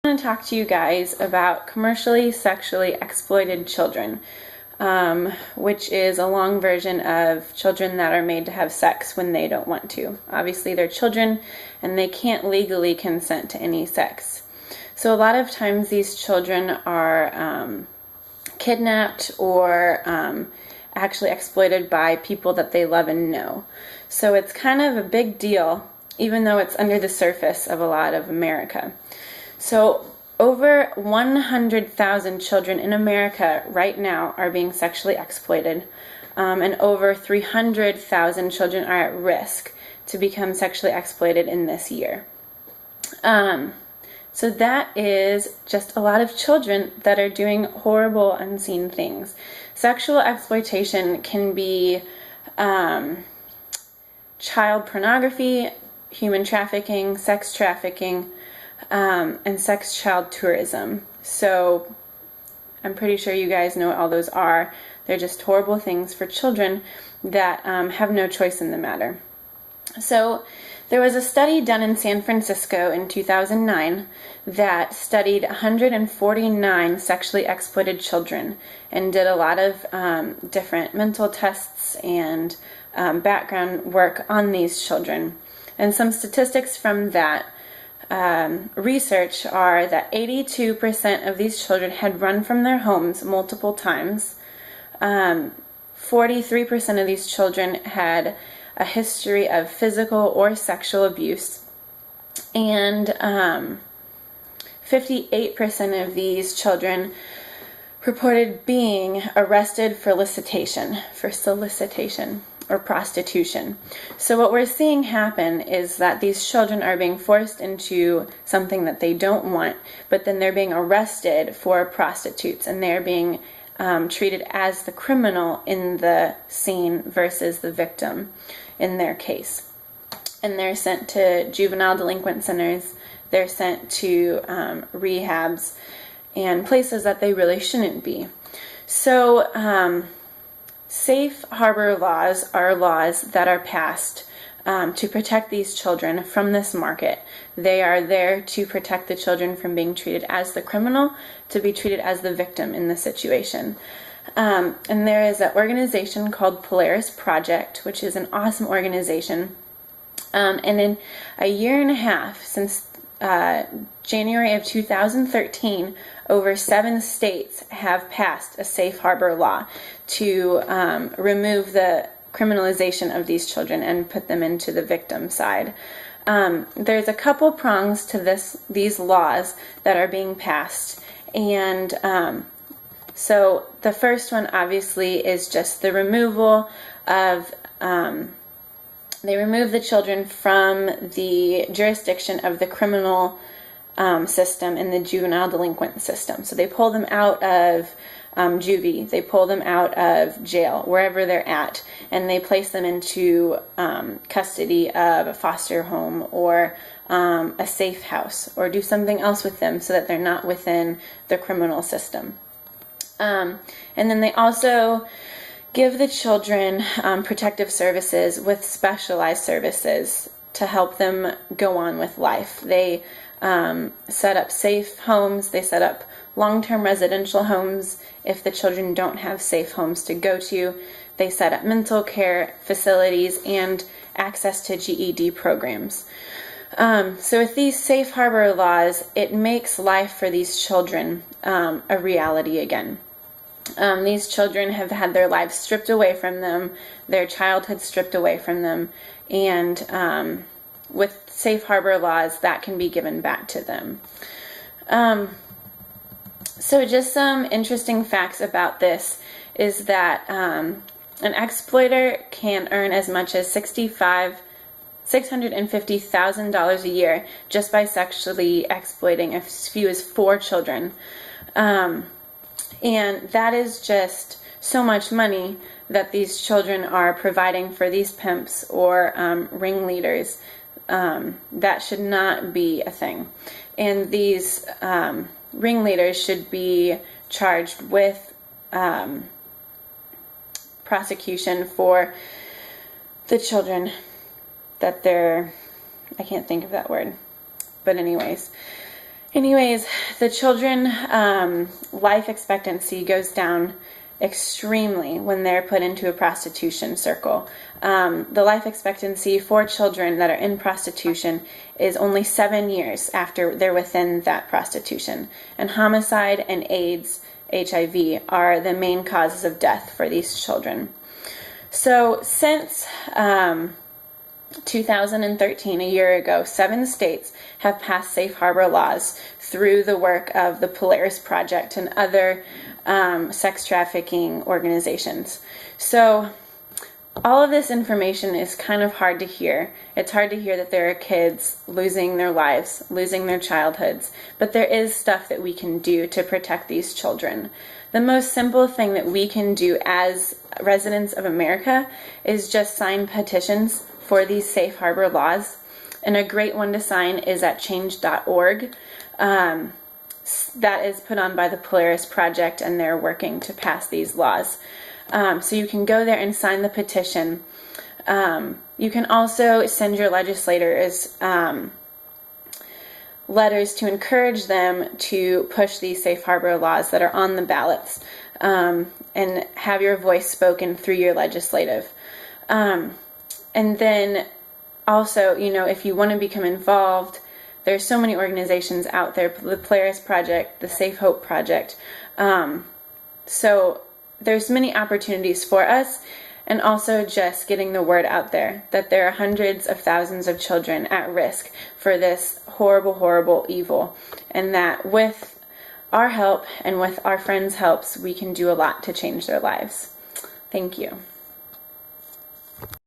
I want to talk to you guys about commercially sexually exploited children, which is a long version of children that are made to have sex when they don't want to. Obviously, they're children and they can't legally consent to any sex. So a lot of times these children are kidnapped or actually exploited by people that they love and know. So it's kind of a big deal, even though it's under the surface of a lot of America. So over 100,000 children in America right now are being sexually exploited, and over 300,000 children are at risk to become sexually exploited in this year. So that is just a lot of children that are doing horrible, unseen things. Sexual exploitation can be child pornography, human trafficking, sex trafficking, and sex child tourism. So I'm pretty sure you guys know what all those are. They're just horrible things for children that have no choice in the matter. So there was a study done in San Francisco in 2009 that studied 149 sexually exploited children and did a lot of different mental tests and background work on these children. And some statistics from that research are that 82% of these children had run from their homes multiple times. 43% of these children had a history of physical or sexual abuse, and 58% of these children reported being arrested for solicitation or prostitution. So what we're seeing happen is that these children are being forced into something that they don't want, but then they're being arrested for prostitutes, and they're being treated as the criminal in the scene versus the victim in their case. And they're sent to juvenile delinquent centers, they're sent to rehabs and places that they really shouldn't be. So safe harbor laws are laws that are passed to protect these children from this market. They are there to protect the children from being treated as the criminal, to be treated as the victim in the situation. And there is an organization called Polaris Project, which is an awesome organization. And in a year and a half, since January of 2013, over 7 states have passed a safe harbor law to remove the criminalization of these children and put them into the victim side. There's a couple prongs to these laws that are being passed, and so the first one obviously is just the removal of they remove the children from the jurisdiction of the criminal system and the juvenile delinquent system. So they pull them out of juvie, they pull them out of jail, wherever they're at, and they place them into custody of a foster home or a safe house, or do something else with them so that they're not within the criminal system. And then they also give the children protective services with specialized services to help them go on with life. They set up safe homes, they set up long-term residential homes if the children don't have safe homes to go to. They set up mental care facilities and access to GED programs. So with these safe harbor laws, it makes life for these children a reality again. These children have had their lives stripped away from them, their childhood stripped away from them, and with safe harbor laws, that can be given back to them. So just some interesting facts about this is that an exploiter can earn as much as $650,000 a year just by sexually exploiting as few as 4 children. And that is just so much money that these children are providing for these pimps or ringleaders. That should not be a thing. And these ringleaders should be charged with prosecution for the children that they're, I can't think of that word, but anyways. Anyways, the children life expectancy goes down extremely when they're put into a prostitution circle. The life expectancy for children that are in prostitution is only 7 years after they're within that prostitution. And homicide and AIDS, HIV, are the main causes of death for these children. So since 2013, a year ago, 7 states have passed safe harbor laws through the work of the Polaris Project and other sex trafficking organizations. So all of this information is kind of hard to hear. It's hard to hear that there are kids losing their lives, losing their childhoods, but there is stuff that we can do to protect these children. The most simple thing that we can do as residents of America is just sign petitions for these safe harbor laws. And a great one to sign is at change.org. That is put on by the Polaris Project, and they're working to pass these laws. So you can go there and sign the petition. You can also send your legislators letters to encourage them to push these safe harbor laws that are on the ballots, and have your voice spoken through your legislative. And then also, if you want to become involved, there's so many organizations out there, the Polaris Project, the Safe Hope Project. So there's many opportunities for us, and also just getting the word out there that there are hundreds of thousands of children at risk for this horrible, horrible evil, and that with our help and with our friends' helps, we can do a lot to change their lives. Thank you.